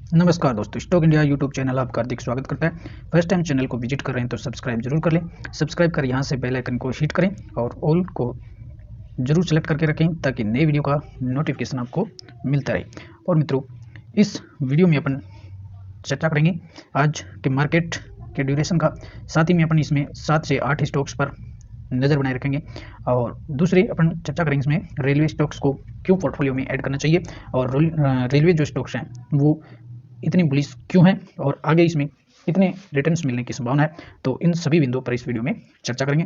नमस्कार दोस्तों, stock India YouTube channel आपका हार्दिक स्वागत करता है। फर्स्ट टाइम चैनल को विजिट कर रहे हैं तो सब्सक्राइब जरूर कर लें। सब्सक्राइब कर यहाँ से बेल आइकन को हिट करें और ऑल को जरूर सेलेक्ट करके रखें ताकि नई वीडियो का नोटिफिकेशन आपको मिलता रहे। और मित्रों, इस वीडियो में अपन चर्चा करेंगे आज के मार्केट के ड्यूरेशन का, साथ ही में अपन इसमें 7 से 8 स्टॉक्स पर नज़र बनाए रखेंगे। और दूसरे अपन चर्चा करेंगे इसमें रेलवे स्टॉक्स को क्यों पोर्टफोलियो में ऐड करना चाहिए और रेलवे जो स्टॉक्स हैं वो इतनी बुलिश क्यों है और आगे इसमें कितने रिटर्न्स मिलने की संभावना है। तो इन सभी बिंदुओं पर इस वीडियो में चर्चा करेंगे।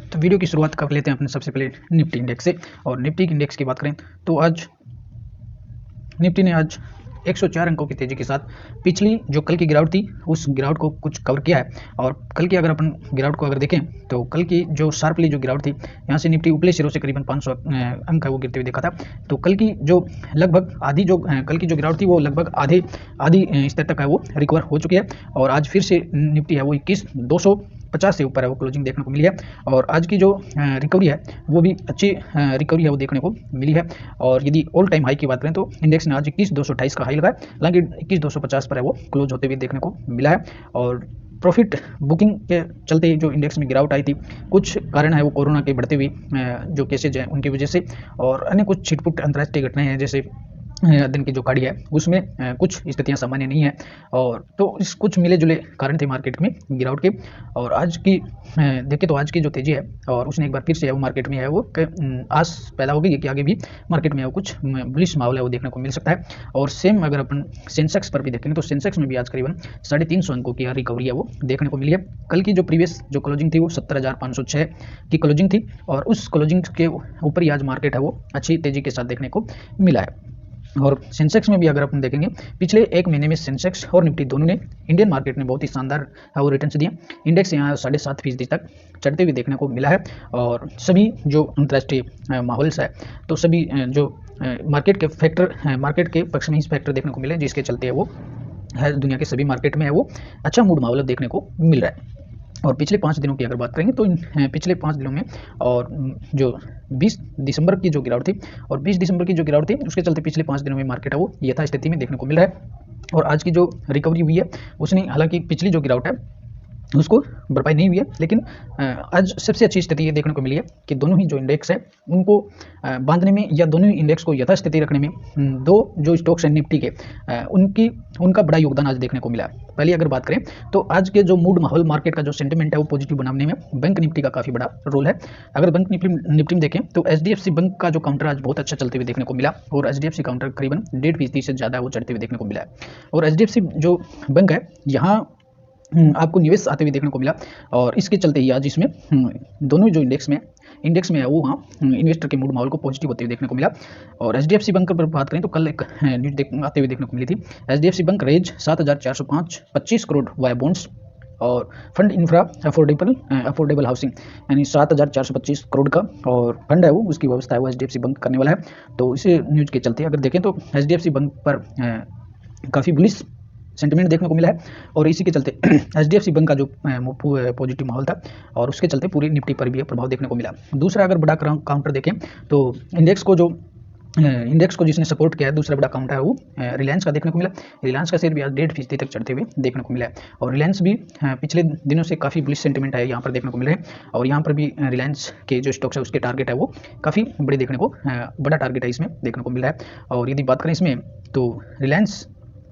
तो वीडियो की शुरुआत कर लेते हैं अपने सबसे पहले निफ्टी इंडेक्स से। और निफ्टी इंडेक्स की बात करें तो आज निफ्टी ने आज 104 अंकों की तेजी के साथ पिछली जो कल की गिरावट थी उस गिरावट को कुछ कवर किया है। और कल की अगर अपन गिरावट को अगर देखें तो कल की जो शार्पली जो गिरावट थी, यहाँ से निफ्टी उपले सिरों से करीबन 500 अंक है वो गिरते हुए देखा था। तो कल की जो लगभग आधी जो कल की जो गिरावट थी वो लगभग आधी स्तर तक है वो रिकवर हो चुकी है। और आज फिर से निफ्टी है वो 21,250 से ऊपर है वो क्लोजिंग देखने को मिली है। और आज की जो रिकवरी है वो भी अच्छी रिकवरी है वो देखने को मिली है। और यदि ऑल टाइम हाई की बात करें तो इंडेक्स ने आज 21,228 का हाई लगाया, हालांकि 21,250 पर है वो क्लोज होते हुए देखने को मिला है। और प्रॉफिट बुकिंग के चलते जो इंडेक्स में गिरावट आई थी, कुछ कारण है वो कोरोना के बढ़ते हुए जो केसेज हैं उनकी वजह से, और अन्य कुछ छिटपुट अंतर्राष्ट्रीय घटनाएं हैं जैसे दिन की जो कड़ी है उसमें कुछ स्थितियां सामान्य नहीं है। और तो इस कुछ मिले जुले कारण थे मार्केट में गिरावट के। और आज की देखें तो आज की जो तेजी है और उसने एक बार फिर से है वो मार्केट में है वो आस पैदा हो गई है कि आगे भी मार्केट में है वो कुछ बुलिश माहौल है वो देखने को मिल सकता है। और सेम अगर अपन सेंसेक्स पर भी देखेंगे तो सेंसेक्स में भी आज करीबन 350 अंकों की रिकवरी है वो देखने को मिली है। कल की जो प्रीवियस जो क्लोजिंग थी वो 70,506 की क्लोजिंग थी और उस क्लोजिंग के ऊपर ही आज मार्केट है वो अच्छी तेजी के साथ देखने को मिला है। और सेंसेक्स में भी अगर अपन देखेंगे पिछले एक महीने में सेंसेक्स और निफ्टी दोनों ने इंडियन मार्केट में बहुत ही शानदार वो रिटर्न्स दिए। इंडेक्स यहाँ 7.5% तक चढ़ते हुए देखने को मिला है। और सभी जो अंतर्राष्ट्रीय माहौल्स है तो सभी जो मार्केट के पक्ष में ही फैक्टर देखने को मिले, जिसके चलते वो है दुनिया के सभी मार्केट में है वो अच्छा मूड माहौल देखने को मिल रहा है। और पिछले 5 दिनों की अगर बात करेंगे तो पिछले 5 दिनों में और जो 20 दिसंबर की जो गिरावट थी और 20 दिसंबर की जो गिरावट थी उसके चलते पिछले 5 दिनों में मार्केट है वो यथास्थिति में देखने को मिल रहा है। और आज की जो रिकवरी हुई है उसने हालांकि पिछली जो गिरावट है उसको भरपाई नहीं हुई है, लेकिन आज सबसे अच्छी स्थिति ये देखने को मिली है कि दोनों ही जो इंडेक्स है उनको बांधने में या दोनों ही इंडेक्स को यथास्थिति रखने में दो जो स्टॉक्स हैं निफ्टी के उनका बड़ा योगदान आज देखने को मिला। पहले अगर बात करें तो आज के जो मूड माहौल मार्केट का जो सेंटिमेंट है वो पॉजिटिव बनाने में बैंक निफ्टी का काफ़ी बड़ा रोल है। अगर बैंक निफ्टी में देखें तो HDFC बैंक का जो काउंटर आज बहुत अच्छा चलते हुए देखने को मिला और HDFC काउंटर करीबन 1.5% से ज़्यादा वो चढ़ते हुए देखने को मिला है। और HDFC जो बैंक है यहाँ आपको निवेश आते हुए देखने को मिला और इसके चलते ही आज इसमें दोनों जो इंडेक्स में है वो वहाँ इन्वेस्टर के मूड माहौल को पॉजिटिव होते हुए देखने को मिला। और HDFC बैंक पर बात करें तो कल एक न्यूज आते हुए देखने को मिली थी। HDFC bank raise 7,425 crore via bonds और फंड इंफ्रा अफोर्डेबल हाउसिंग यानी 7,425 करोड़ का और फंड है वो उसकी व्यवस्था है वो HDFC बैंक करने वाला है। तो इसे न्यूज के चलते अगर देखें तो HDFC बैंक पर काफ़ी बुलिश सेंटिमेंट देखने को मिला है और इसी के चलते HDFC बैंक का जो पॉजिटिव माहौल था और उसके चलते पूरी निफ्टी पर भी प्रभाव देखने को मिला। दूसरा अगर बड़ा काउंटर देखें तो इंडेक्स को जिसने सपोर्ट किया है दूसरा बड़ा काउंटर है वो रिलायंस का देखने को मिला। रिलायंस का शेयर भी आज 1.5% तक चढ़ते हुए देखने को मिला है और रिलायंस भी पिछले दिनों से काफ़ी बुलिश सेंटिमेंट है यहाँ पर देखने को मिल रहे हैं। और यहाँ पर भी रिलायंस के जो स्टॉक्स है उसके टारगेट है वो काफ़ी बड़े देखने को बड़ा टारगेट है इसमें देखने को मिल रहा है। और यदि बात करें इसमें तो रिलायंस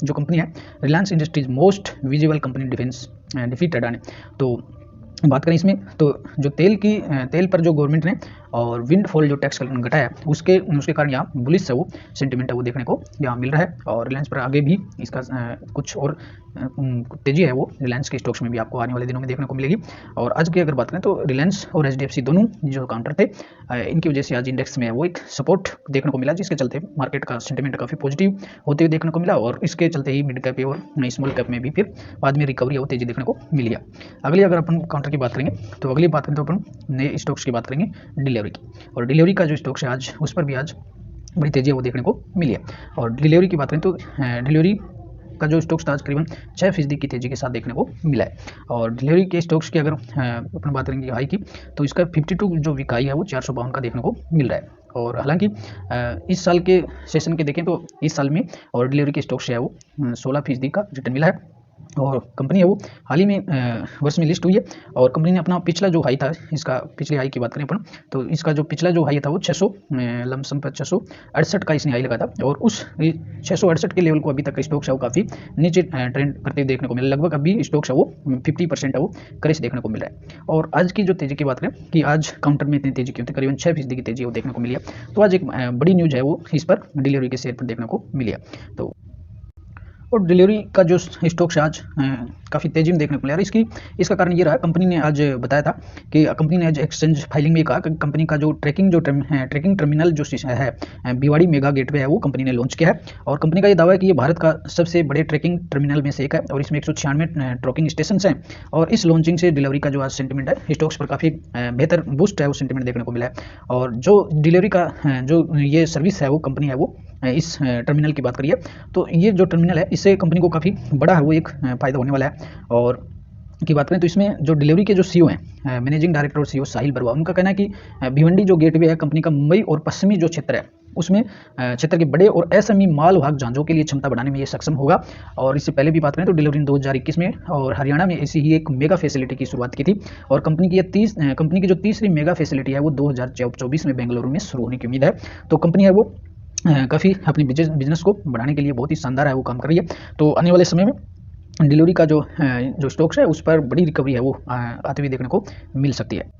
जो कंपनी है Reliance industries most visible company defeat Adani. तो बात करें इसमें तो जो तेल पर जो गवर्नमेंट ने और विंडफॉल जो टैक्स घटाया उसके कारण यहाँ बुलिश है वो सेंटिमेंट है वो देखने को यहाँ मिल रहा है। और रिलायंस पर आगे भी इसका कुछ और तेजी है वो रिलायंस के स्टॉक्स में भी आपको आने वाले दिनों में देखने को मिलेगी। और आज की अगर बात करें तो रिलायंस और HDFC दोनों जो काउंटर थे इनकी वजह से आज इंडेक्स में वो एक सपोर्ट देखने को मिला, जिसके चलते मार्केट का सेंटिमेंट काफ़ी पॉजिटिव होते हुए देखने को मिला। और इसके चलते ही मिड कैप और स्मॉल कैप में भी फिर बाद में रिकवरी और तेजी देखने को मिली है। अगली अगर अपन काउंटर की बात करेंगे तो अगली बात करें तो अपन नए स्टॉक्स की बात करेंगे डिलीवरी की। और डिलीवरी का जो स्टॉक्स है आज उस पर भी आज बड़ी तेजी है वो देखने को मिली है। और डिलीवरी की बात करें तो डिलीवरी का जो स्टॉक्स था आज करीबन 6% की तेजी के साथ देखने को मिला है। और डिलीवरी के स्टॉक्स की अगर अपन बात करेंगे हाई की तो इसका 52 जो वीक हाई है वो 452 का देखने को मिल रहा है। और हालांकि इस साल के सेशन के देखें तो इस साल में और डिलीवरी के स्टॉक से है वो 16% का रिटर्न मिला है। और कंपनी है वो हाल ही में वर्ष में लिस्ट हुई है। और कंपनी ने अपना पिछला जो हाई था, इसका पिछले हाई की बात करें अपन तो इसका जो पिछला जो हाई था वो 600 लमसम पर 668 का इसने हाई लगा था। और उस 668 के लेवल को अभी तक स्टॉक्स है वो काफ़ी नीचे ट्रेंड करते देखने को मिला। लगभग अभी स्टॉक्स है वो 50% है वो क्रेश देखने को मिल रहा है। और आज की जो तेजी की बात करें कि आज काउंटर में इतनी तेजी क्यों थी, करीबन 6% की तेजी वो देखने को मिली है। तो आज एक बड़ी न्यूज़ है वो इस पर डिलीवरी के शेयर पर देखने को मिली है। तो और डिलीवरी का जो स्टॉक्स आज काफ़ी तेजी में देखने को मिला। इसका कारण ये रहा, कंपनी ने आज बताया था कि कंपनी ने आज एक्सचेंज फाइलिंग में कहा कि कंपनी का जो ट्रैकिंग टर्मिनल जो है भिवाड़ी मेगा गेटवे है वो कंपनी ने लॉन्च किया है। और कंपनी का ये दावा है कि ये भारत का सबसे बड़े ट्रैकिंग टर्मिनल में से एक है और इसमें 196 ट्रैकिंग स्टेशन हैं। और इस लॉन्चिंग से डिलीवरी का जो आज सेंटीमेंट है स्टॉक्स पर काफ़ी बेहतर बूस्ट है वो सेंटीमेंट देखने को मिला है। और जो डिलीवरी का जो ये सर्विस है वो कंपनी है वो इस टर्मिनल की बात करिए तो ये जो टर्मिनल है इससे कंपनी को काफ़ी बड़ा है वो एक फ़ायदा होने वाला है। और की बात करें तो इसमें जो डिलीवरी के जो सीईओ हैं मैनेजिंग डायरेक्टर और सीईओ साहिल बरुआ, उनका कहना है कि भिवंडी जो गेटवे है कंपनी का मुंबई और पश्चिमी जो क्षेत्र है उसमें क्षेत्र के बड़े और एसएमई माल वाहक जहाज़ों के लिए क्षमता बढ़ाने में ये सक्षम होगा। और इससे पहले भी बात करें तो डिलीवरी ने 2021 में और हरियाणा में ऐसी ही एक मेगा फैसिलिटी की शुरुआत की थी। और कंपनी की जो तीसरी मेगा फैसिलिटी है वो 2024 में बेंगलुरु में शुरू होने की उम्मीद है। तो कंपनी है वो काफ़ी अपनी बिजनेस को बढ़ाने के लिए बहुत ही शानदार है वो काम कर रही है। तो आने वाले समय में डिलीवरी का जो स्टॉक्स है उस पर बड़ी रिकवरी है वो आते हुए देखने को मिल सकती है।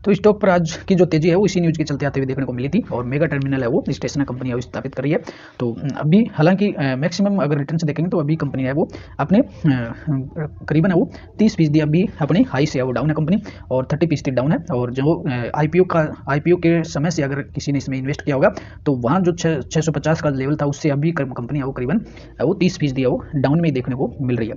तो स्टॉक पर आज की जो तेजी है वो इसी न्यूज़ के चलते आते हुए देखने को मिली थी। और मेगा टर्मिनल है वो स्टेशन कंपनी है वो स्थापित कर रही है। तो अभी हालांकि मैक्सिमम अगर रिटर्न से देखेंगे तो अभी कंपनी है वो अपने करीबन है वो 30% अभी अपने हाई से है वो डाउन है कंपनी और 30% डाउन है। और जो आईपीओ के समय से अगर किसी ने इसमें इन्वेस्ट किया होगा तो वहाँ जो 650 का लेवल था उससे अभी कंपनी है वो करीबन वो 30% है वो डाउन में देखने को मिल रही है।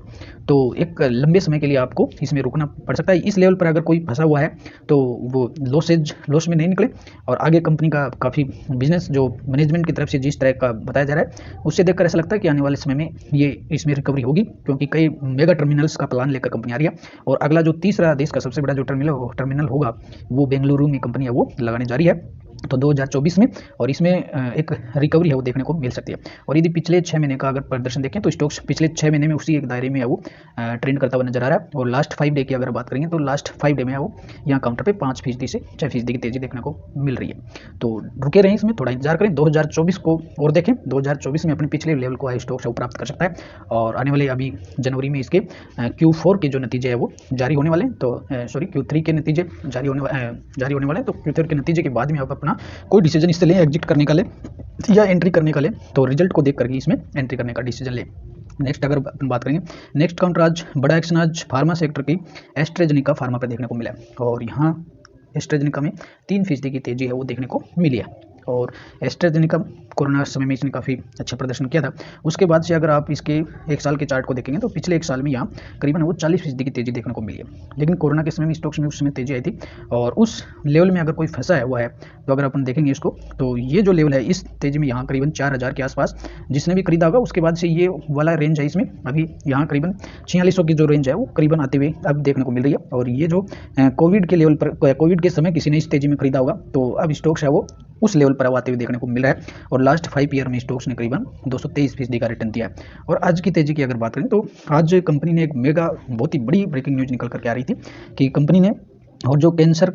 तो एक लंबे समय के लिए आपको इसमें रुकना पड़ सकता है। इस लेवल पर अगर कोई फंसा हुआ है तो वो लॉस में नहीं निकले और आगे कंपनी का काफ़ी बिजनेस जो मैनेजमेंट की तरफ से जिस तरह का बताया जा रहा है उससे देखकर ऐसा लगता है कि आने वाले समय में ये इसमें रिकवरी होगी, क्योंकि कई मेगा टर्मिनल्स का प्लान लेकर कंपनी आ रही है। और अगला जो तीसरा देश का सबसे बड़ा जो टर्मिनल होगा वो बेंगलुरु में कंपनी है वो लगाने जा रही है तो 2024 में। और इसमें एक रिकवरी है वो देखने को मिल सकती है। और यदि पिछले 6 महीने का अगर प्रदर्शन देखें तो स्टॉक्स पिछले 6 महीने में उसी एक दायरे में है वो ट्रेंड करता हुआ नजर आ रहा है। और लास्ट 5 डे की अगर बात करेंगे तो लास्ट 5 डे में है वो यहाँ काउंटर पे 5% से 6% की तेजी देखने को मिल रही है। तो रुके रहें, इसमें थोड़ा इंतजार करें, 2024 को और देखें। 2024 में अपने पिछले लेवल को स्टॉक्स है वो प्राप्त कर सकता है। और आने वाले अभी जनवरी में इसके Q4 के जो नतीजे है वो जारी होने वाले हैं। तो Q3 के नतीजे जारी होने वाले हैं। तो Q3 के नतीजे के बाद में आप अपना कोई डिसीजन इससे लें, एग्जिट करने का ले या एंट्री करने का ले, तो रिजल्ट को देख करके इसमें एंट्री करने का डिसीजन ले। नेक्स्ट अगर अपन बात करेंगे, नेक्स्ट काउंटर आज बड़ा एक्शन आज फार्मा सेक्टर की एस्ट्रेजेनेका फार्मा पर देखने को मिला है। और यहाँ एस्ट्रेजेनेका में 3% की तेजी है वो देखने को मिली है। और एस्ट्रेजेनेका कोरोना समय में इसने काफ़ी अच्छा प्रदर्शन किया था। उसके बाद से अगर आप इसके एक साल के चार्ट को देखेंगे तो पिछले एक साल में यहाँ करीबन वो 40% की तेजी देखने को मिली है। लेकिन कोरोना के समय में स्टॉक्स में उस समय तेजी आई थी और उस लेवल में अगर कोई फंसा है हुआ है तो अगर अपन देखेंगे इसको तो ये जो लेवल है इस तेजी में यहाँ करीबन 4000 के आसपास जिसने भी खरीदा होगा उसके बाद से ये वाला रेंज है इसमें अभी यहाँ करीबन 4600 की जो रेंज है वो करीबन आते हुए अब देखने को मिल रही है। और ये जो कोविड के लेवल पर कोविड के समय किसी ने इस तेजी में खरीदा होगा तो अब स्टॉक्स है वो उस लेवल पर आते हुए देखने को मिल रहा है। और लास्ट 5 ईयर में स्टॉक्स ने करीबन 223% का रिटर्न दिया है। और आज की तेजी की अगर बात करें तो आज कंपनी ने एक मेगा बहुत ही बड़ी ब्रेकिंग न्यूज़ निकल करके आ रही थी कि कंपनी ने और जो कैंसर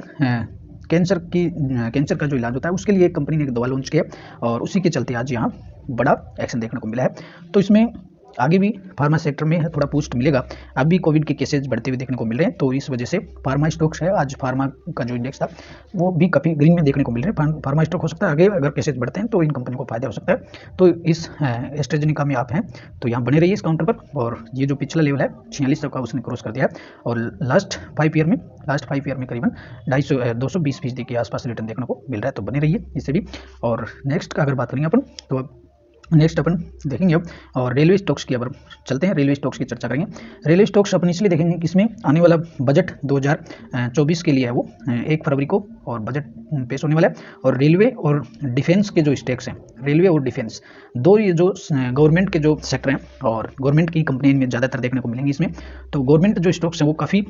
का जो इलाज होता है उसके लिए कंपनी ने एक दवा लॉन्च किया और उसी के चलते आज यहाँ बड़ा एक्शन देखने को मिला है। तो इसमें आगे भी फार्मा सेक्टर में थोड़ा बूस्ट मिलेगा। अब भी कोविड के केसेज बढ़ते हुए देखने को मिल रहे हैं तो इस वजह से फार्मा स्टॉक्स है आज फार्मा का जो इंडेक्स था वो भी काफ़ी ग्रीन में देखने को मिल रहे हैं। फार्मा स्टॉक हो सकता है आगे अगर केसेज बढ़ते हैं तो इन कंपनी को फायदा हो सकता है। तो इस एस्ट्रेजेनेका में आप हैं तो यहाँ बने रहिए इस काउंटर पर। और ये जो पिछला लेवल है 4600 का उसने क्रॉस कर दिया है और लास्ट 5 ईयर में करीबन 220% के आसपास रिटर्न देखने को मिल रहा है। तो बने रहिए इससे भी। और नेक्स्ट का अगर बात करेंगे अपन तो नेक्स्ट अपन देखेंगे अब और रेलवे स्टॉक्स की अब चलते हैं, रेलवे स्टॉक्स की चर्चा करेंगे। रेलवे स्टॉक्स अपन इसलिए देखेंगे कि इसमें आने वाला बजट 2024 के लिए है वो 1 फरवरी को और बजट पेश होने वाला है। और रेलवे और डिफेंस के जो स्टॉक्स हैं, रेलवे और डिफेंस दो ये जो गवर्नमेंट के जो सेक्टर हैं और गवर्नमेंट की कंपनी में ज़्यादातर देखने को मिलेंगी इसमें। तो गवर्नमेंट जो स्टॉक्स हैं वो काफ़ी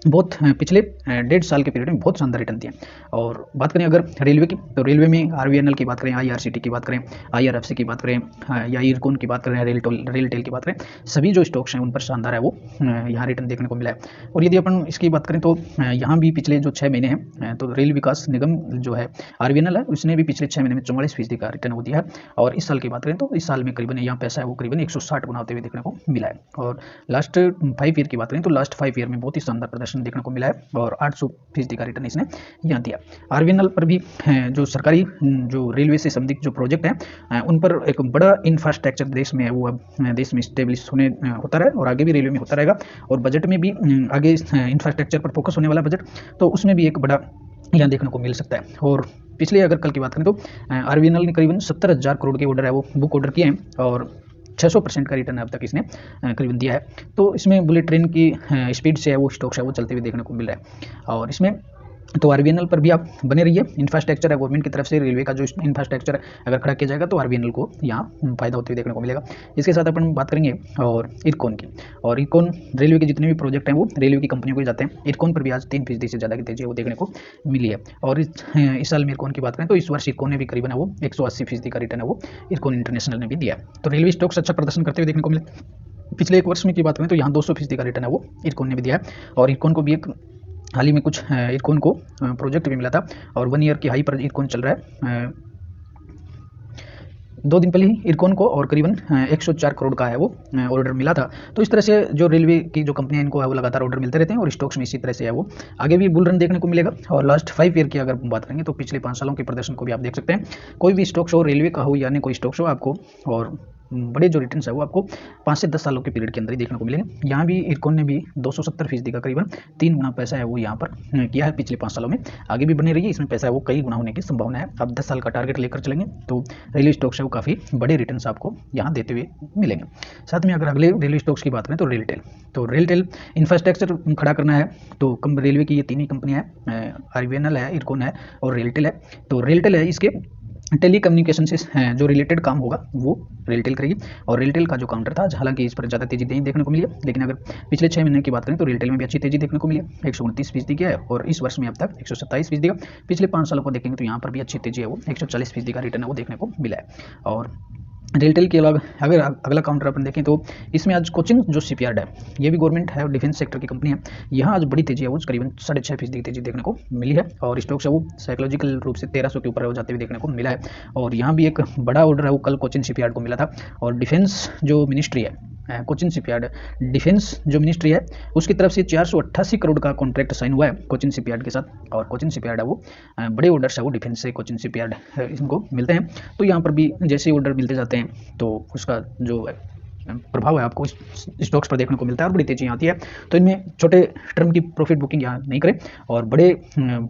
बहुत पिछले 1.5 साल के पीरियड में बहुत शानदार रिटर्न दिए। और बात करें अगर रेलवे की, तो रेलवे में आरवीएनएल की बात करें, आईआरसीटी की बात करें, आईआरएफसी की बात करें, या इरकॉन की बात करें, रेलटेल की बात करें, सभी जो स्टॉक्स हैं उन पर शानदार है वो यहाँ रिटर्न देखने को मिला है। और यदि अपन इसकी बात करें तो यहाँ भी पिछले जो 6 महीने हैं तो रेल विकास निगम जो है आरवीएनएल है, उसने भी पिछले 6 महीने में 44% का रिटर्न वो दिया है। और इस साल की बात करें तो इस साल में करीबन यहाँ पैसा है वो करीबन 160 गुना होते हुए देखने को मिला है। और लास्ट 5 ईयर की बात करें तो लास्ट 5 ईयर में बहुत ही शानदार प्रदर्शन देखने को मिला है और 800% का रिटर्न इसने यहाँ दिया। आरवीएनएल पर भी जो सरकारी जो रेलवे से संबंधित जो प्रोजेक्ट हैं उन पर एक बड़ा इंफ्रास्ट्रक्चर देश में है वो अब देश में स्टेब्लिश होने होता रहे और आगे भी रेलवे में होता रहेगा। और बजट में भी आगे इंफ्रास्ट्रक्चर पर फोकस होने वाला बजट, तो उसमें भी एक बड़ा यहाँ देखने को मिल सकता है। और पिछले अगर कल की बात करें तो आरवीएनएल ने करीबन 70,000 करोड़ के ऑर्डर है वो बुक ऑर्डर किए हैं और 600% का रिटर्न अब तक इसने करीबन दिया है। तो इसमें बुलेट ट्रेन की स्पीड से है वो स्टॉक्स है वो चलते हुए देखने को मिल रहा है। और इसमें तो आरवीएनएल पर भी आप बने रहिए। इंफ्रास्ट्रक्चर है गवर्नमेंट की तरफ से, रेलवे का जो इंफ्रास्ट्रक्चर अगर खड़ा किया जाएगा तो आरवीएनएल को यहाँ फायदा होते हुए देखने को मिलेगा। इसके साथ अपन बात करेंगे और इरकॉन की। और इरकॉन रेलवे के जितने भी प्रोजेक्ट हैं वो रेलवे की कंपनियों को जाते हैं। इरकॉन पर भी आज 3% से ज़्यादा की तेजी वो देखने को मिली है। और इस साल में इरकॉन की बात करें तो इस वर्ष इरकॉन ने भी करीबन वो 180% का रिटर्न है वो इरकॉन इंटरनेशनल ने भी दिया। तो रेलवे स्टॉक्स अच्छा प्रदर्शन करते हुए देखने को मिले। पिछले 1 वर्ष में की बात करें तो यहाँ 200% का रिटर्न है वो इरकॉन ने भी दिया है। और इरकॉन को भी एक हाल ही में कुछ इरकॉन को प्रोजेक्ट भी मिला था और 1 ईयर की हाई पर इरकॉन चल रहा है। 2 दिन पहले ही इरकॉन को और करीबन 104 करोड़ का है वो ऑर्डर मिला था। तो इस तरह से जो रेलवे की जो कंपनियां इनको है वो लगातार ऑर्डर मिलते रहते हैं और स्टॉक्स में इसी तरह से है वो आगे भी बुल रन देखने को मिलेगा। और लास्ट 5 ईयर की अगर बात करेंगे तो पिछले 5 सालों के प्रदर्शन को भी आप देख सकते हैं। कोई भी स्टॉक्स हो, रेलवे का हो या अन्य कोई स्टॉक्स हो, आपको और बड़े जो रिटर्न्स है वो आपको 5 से 10 सालों के पीरियड के अंदर ही देखने को मिलेंगे। यहाँ भी इरकॉन ने भी 270% का करीबन 3 गुना पैसा है वो यहाँ पर किया है पिछले 5 सालों में। आगे भी बने रहिए, इसमें पैसा है वो कई गुना होने की संभावना है। अब 10 साल का टारगेट लेकर चलेंगे तो रेलवे स्टॉक्स है वो काफ़ी बड़े रिटर्न्स आपको यहाँ देते हुए मिलेंगे। साथ में अगर अगले रेलवे स्टॉक्स की बात करें तो रेलटेल, तो रेलटेल इंफ्रास्ट्रक्चर खड़ा करना है तो रेलवे की ये 3 ही कंपनियाँ हैं, आरवीएनएल है, इरकॉन है और रेलटेल है। तो रेलटेल है, इसके टेली कम्युनिकेशन से जो रिलेटेड काम होगा वो रेलटेल करेगी। और रेलटेल का जो काउंटर था, हालांकि इस पर ज़्यादा तेजी नहीं देखने को मिली है, लेकिन अगर पिछले 6 महीने की बात करें तो रेलटेल में भी अच्छी तेजी देखने को मिली है। 129% की है और इस वर्ष में अब तक 127% का। पिछले 5 सालों को देखेंगे तो यहाँ पर भी अच्छी तेजी है वो 140% का रिटर्न है वो देखने को मिला है। और रेलटेल के अलावा अगर अगला काउंटर अपन देखें तो इसमें आज कोचिन जो शिपयार्ड है, ये भी गवर्नमेंट है और डिफेंस सेक्टर की कंपनी है। यहाँ आज बड़ी तेजी है वो करीबन 6.5% की तेजी देखने को मिली है और स्टॉक्स है वो साइकोलॉजिकल रूप से 1300 के ऊपर हो जाते हुए देखने को मिला है। और यहाँ भी एक बड़ा ऑर्डर है वो कल कोचिन शिपयार्ड को मिला था। और डिफेंस जो मिनिस्ट्री है, कोचिन शिपयार्ड डिफेंस जो मिनिस्ट्री है उसकी तरफ से 488 करोड़ का कॉन्ट्रैक्ट साइन हुआ है कोचिन शिपयार्ड के साथ। और कोचिन शिपयार्ड है वो बड़े ऑर्डर्स है वो डिफेंस से कोचिन शिपयार्ड इनको मिलते हैं। तो यहाँ पर भी जैसे ऑर्डर मिलते जाते हैं तो उसका जो प्रभाव है आपको स्टॉक्स पर देखने को मिलता है और बड़ी तेजी आती है। तो इनमें छोटे टर्म की प्रॉफिट बुकिंग यहाँ नहीं करें और बड़े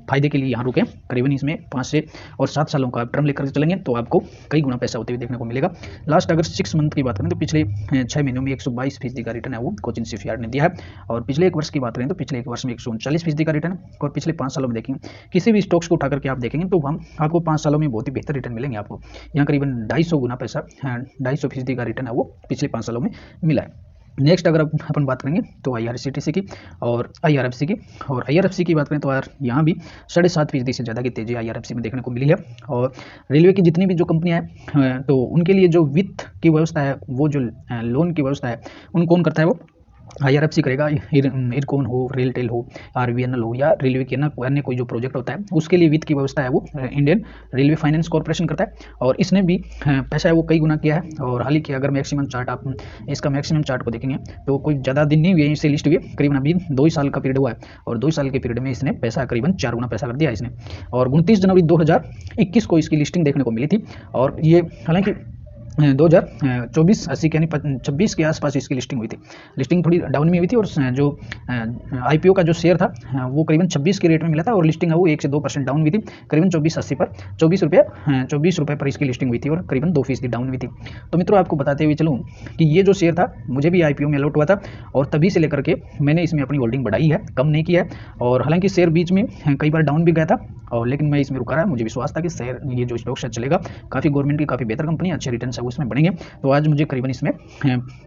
फायदे के लिए यहाँ रुकें। करीबन इसमें 5 से और 7 सालों का टर्म लेकर चलेंगे तो आपको कई गुना पैसा होते हुए देखने को मिलेगा। लास्ट अगर 6 मंथ की बात करें तो पिछले 6 महीनों में 122% का रिटर्न है वो कोचिन शिपयार्ड ने दिया है। और पिछले 1 वर्ष की बात करें तो पिछले 1 वर्ष में 139% का रिटर्न। और पिछले 5 सालों में देखेंगे किसी भी स्टॉक्स को उठा करके आप देखेंगे तो हम आपको 5 सालों में बहुत ही बेहतर रिटर्न मिलेंगे। आपको यहाँ करीबन 250 गुना पैसा 250% का रिटर्न है वो पिछले 5 सालों में मिला। नेक्स्ट अगर अपन बात करेंगे तो आईआरसीटीसी की और आईआरएफसी की। और आईआरएफसी की बात करें तो यार यहाँ भी 7.5% से ज़्यादा की तेजी आईआरएफसी में देखने को मिली है। और रेलवे की जितनी भी जो कंपनियां हैं तो उनके लिए जो वित्त की व्यवस्था है, वो जो लोन की व्यवस्था है, उन कौन करता है वो आईआरएफसी करेगा। इरकॉन हो, रेलटेल हो, आरवीएनएल हो या रेलवे के अन्य कोई जो प्रोजेक्ट होता है उसके लिए वित्त की व्यवस्था है वो इंडियन रेलवे फाइनेंस कॉर्पोरेशन करता है। और इसने भी पैसा है वो कई गुना किया है। और हाल ही की अगर मैक्सिमम चार्ट आप इसका मैक्सिमम चार्ट को देखेंगे तो कोई ज़्यादा दिन नहीं हुए इससे लिस्ट हुई है, करीबन अभी 2 साल का पीरियड हुआ है और 2 साल के पीरियड में इसने पैसा करीबन 4 गुना पैसा कर दिया इसने। और 29 जनवरी 2021 को इसकी लिस्टिंग देखने को मिली थी। और ये हालांकि 2024 80 यानी 26 के आसपास इसकी लिस्टिंग हुई थी। लिस्टिंग थोड़ी डाउन में हुई थी और जो आईपीओ का जो शेयर था वो करीबन 26 के रेट में मिला था और लिस्टिंग है वो 1 से 2% डाउन हुई थी। करीबन 24.80 पर 24 रुपये पर इसकी लिस्टिंग हुई थी और करीबन 2% डाउन हुई थी। तो मित्रों आपको बताते हुए चलूँ कि ये जो शेयर था मुझे भी आईपीओ में अलॉट हुआ था और तभी से लेकर के मैंने इसमें अपनी होल्डिंग बढ़ाई है, कम नहीं किया है। और हालांकि शेयर बीच में कई बार डाउन भी गया था और लेकिन मैं इसमें रुका रहा। मुझे विश्वास था कि शेयर ये जो स्टॉक शेयर चलेगा, काफ़ी गवर्नमेंट की काफ़ी बेहतर कंपनी, अच्छे रिटर्न पैसा वो इसमें बढ़ेंगे। तो आज मुझे करीबन इसमें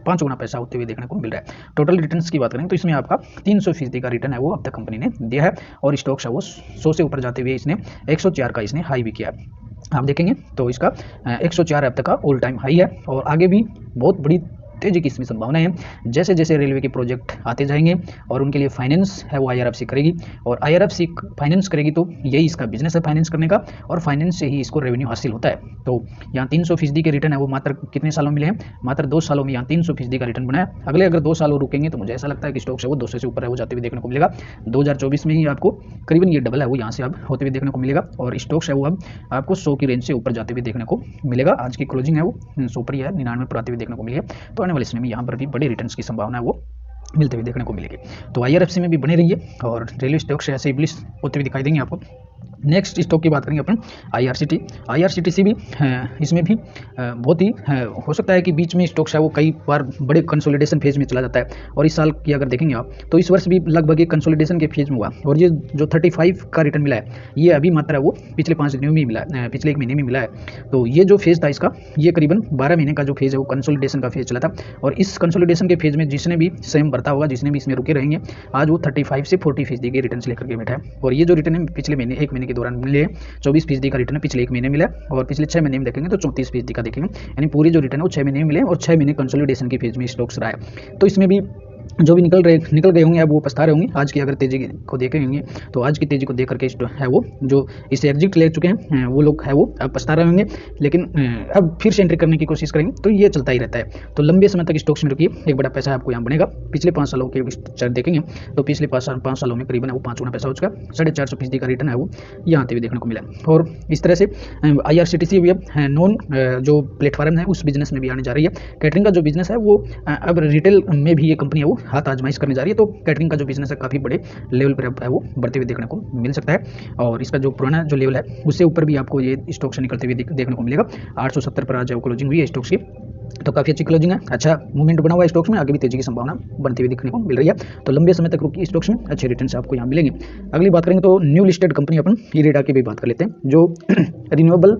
5 गुना पैसा होते हुए देखने को मिल रहा है। टोटल रिटर्न्स की बात करें तो इसमें आपका 300% का रिटर्न है वो अब तक कंपनी ने दिया है, और स्टॉक्स है वो 100 से ऊपर जाते हुए इसने 104 का इसने हाई भी किया है। आप देखेंगे तो इसका 104 अब तक का ऑल टाइम हाई है, और आगे भी बहुत बड़ी तेजी की इसमें संभावना है। जैसे जैसे रेलवे के प्रोजेक्ट आते जाएंगे और उनके लिए फाइनेंस है वो IRFC करेगी, और IRFC फाइनेंस करेगी तो यही इसका बिजनेस है फाइनेंस करने का, और फाइनेंस से ही इसको रेवेन्यू हासिल होता है। तो यहाँ 300% के रिटर्न है वो मात्र कितने सालों में मिले हैं, मात्र 2 सालों में यहाँ 300% का रिटर्न बना है। अगले अगर 2 साल और रुकेंगे तो मुझे ऐसा लगता है कि स्टॉक्स है वो 200 से ऊपर है वो जाते हुए देखने को मिलेगा। 2024 में ही आपको करीबन ये डबल है वो यहाँ से अब होते हुए देखने को मिलेगा, और स्टॉक्स है वो अब आपको 100 की रेंज से ऊपर जाते हुए देखने को मिलेगा। आज की क्लोजिंग है वो 100 पर ही है, 99 पर आते हुए देखने को मिलेगा। तो आने वाले समय में यहाँ पर भी बड़े रिटर्न्स की संभावना है वो मिलते हुए देखने को मिलेगी। तो IRFC में भी बने रहिए, और रेलवे स्टॉक से ऐसे बुलिश होते हुए दिखाई देंगे आपको। नेक्स्ट स्टॉक की बात करेंगे अपन IRCTC भी इसमें भी बहुत ही हो सकता है कि बीच में स्टॉक्स है वो कई बार बड़े कंसोलिडेशन फेज में चला जाता है, और इस साल की अगर देखेंगे आप तो इस वर्ष भी लगभग एक कंसोलिडेशन के फेज में हुआ, और ये जो 35 का रिटर्न मिला है ये अभी मात्रा वो पिछले 5 दिनों में मिला है, पिछले 1 महीने में मिला है। तो ये जो फेज था इसका, ये करीबन 12 महीने का जो फेज है वो कंसोलिडेशन का फेज चला था, और इस कंसोलिडेशन के फेज में जिसने भी स्वयं भरता होगा, जिसने भी इसमें रुके रहेंगे, आज वो 35 से 40% के रिटर्न लेकर के बैठा है। और ये जो रिटर्न है पिछले महीने 1 महीने के दौरान मिले 24% का रिटर्न पिछले 1 महीने मिला, और पिछले 6 महीने में देखेंगे तो 34% का देखेंगे, यानी पूरी जो रिटर्न है वो 6 महीने में मिले, और 6 महीने कंसोलिडेशन की फेज में स्टॉक्स रहा है। तो इसमें भी जो भी निकल गए होंगे अब वो पछता रहे होंगे। आज की अगर तेजी को देखे होंगे तो आज की तेजी को देख करके है वो जो इसे एग्जिट ले चुके हैं वो लोग है वो अब पछता रहे होंगे, लेकिन अब फिर से एंट्री करने की कोशिश करेंगे। तो ये चलता ही रहता है। तो लंबे समय तक स्टॉक्स में रुकिए, एक बड़ा पैसा आपको यहाँ बनेगा। पिछले 5 सालों के चार्ट देखेंगे तो पिछले 5 सालों में करीबन वो 5 गुना पैसा हो चुका, 450% का रिटर्न है वो यहाँ आते हुए देखने को मिला। और इस तरह से IRCTC भी अब नॉन जो प्लेटफॉर्म है उस बिजनेस में भी आने जा रही है। कैटरिंग का जो बिजनेस है वो अब रिटेल में भी ये कंपनी है वो हाथ आजमाइश करने जा रही है। तो कैटरिंग का जो बिजनेस है काफ़ी बड़े लेवल पर अब है वो बढ़ते हुए देखने को मिल सकता है, और इसका जो पुराना जो लेवल है उससे ऊपर भी आपको ये स्टॉक से निकलते हुए देखने को मिलेगा। 870 पर आज क्लोजिंग हुई है स्टॉक्स की, तो काफ़ी अच्छी क्लोजिंग है, अच्छा मूवमेंट बना हुआ है स्टॉक्स में, आगे भी तेजी की संभावना बनती हुई दिखने को मिल रही है। तो लंबे समय तक रुकी स्टॉक्स में अच्छे रिटर्न से आपको यहाँ मिलेंगे। अगली बात करेंगे तो न्यू लिस्टेड कंपनी अपन इरेडा की भी बात कर लेते हैं, जो रिन्यूएबल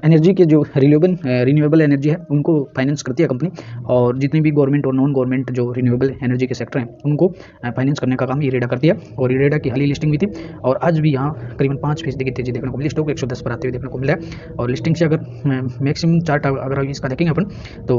एनर्जी के जो रिन्यूएबल एनर्जी है उनको फाइनेंस करती है कंपनी, और जितनी भी गवर्नमेंट और नॉन गवर्नमेंट जो रिन्यूएबल एनर्जी के सेक्टर हैं उनको फाइनेंस करने का काम इरेडा करती है। और इरेडा की हाल ही लिस्टिंग हुई थी, और आज भी यहाँ करीबन 5% की तेजी देखने को मिली, स्टॉक 110 पर आते हुए देखने को मिला है। और लिस्टिंग से अगर मैक्सिमम चार्ट अगर इसका देखेंगे अपन तो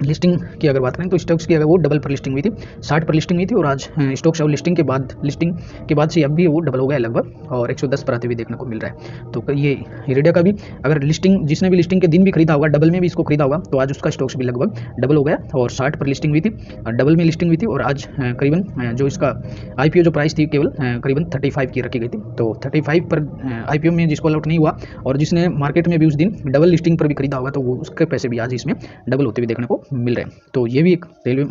लिस्टिंग की अगर बात करें तो स्टॉक्स की अगर वो डबल पर लिस्टिंग हुई थी, 60 पर लिस्टिंग हुई थी, और आज स्टॉक्स और लिस्टिंग के बाद से अब भी वो डबल हो गया लगभग, और 110 पर आते हुए देखने को मिल रहा है। तो ये इरेडा का भी अगर लिस्टिंग जिसने भी लिस्टिंग के दिन भी खरीदा होगा, डबल में भी इसको खरीदा होगा, तो आज उसका स्टॉक्स भी लगभग डबल हो गया, और 60 पर लिस्टिंग हुई थी, डबल में लिस्टिंग हुई थी, और आज करीबन जो इसका IPO जो प्राइस थी केवल करीबन 35 की रखी गई थी। तो 35 पर IPO में जिसको अलॉट नहीं हुआ, और जिसने मार्केट में भी उस दिन डबल लिस्टिंग पर भी खरीदा होगा, तो वो उसके पैसे भी आज इसमें डबल होते हुए देखने को मिल रहे हैं। तो ये भी एक रेलवे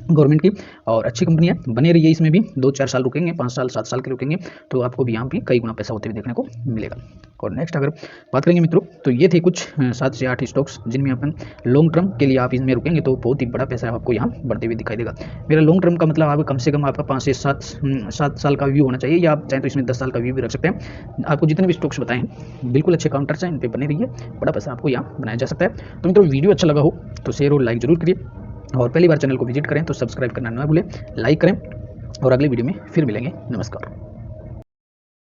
गवर्नमेंट की और अच्छी कंपनी है, बने रहिए इसमें भी। 2-4 साल रुकेंगे, 5 साल 7 साल के रुकेंगे, तो आपको भी यहाँ भी कई गुना पैसा होते हुए देखने को मिलेगा। और नेक्स्ट अगर बात करेंगे मित्रों, तो ये थे कुछ 7 से 8 स्टॉक्स जिनमें अपन लॉन्ग टर्म के लिए आप इसमें रुकेंगे तो बहुत ही बड़ा पैसा आपको यहाँ बढ़ते हुए दिखाई देगा। मेरा लॉन्ग टर्म का मतलब आप कम से कम आपका 5 से 7 साल का व्यू होना चाहिए, या आप चाहें तो इसमें 10 साल का व्यू भी रख सकते हैं। आपको जितने भी स्टॉक्स बताएं बिल्कुल अच्छे काउंटर्स हैं, इन पर बने रहिए, बड़ा पैसा आपको यहाँ बनाया जा सकता है। तो मित्रों वीडियो अच्छा लगा हो तो शेयर और लाइक जरूर करिए, और पहली बार चैनल को विजिट करें तो सब्सक्राइब करना ना भूलें, लाइक करें, और अगले वीडियो में फिर मिलेंगे। नमस्कार।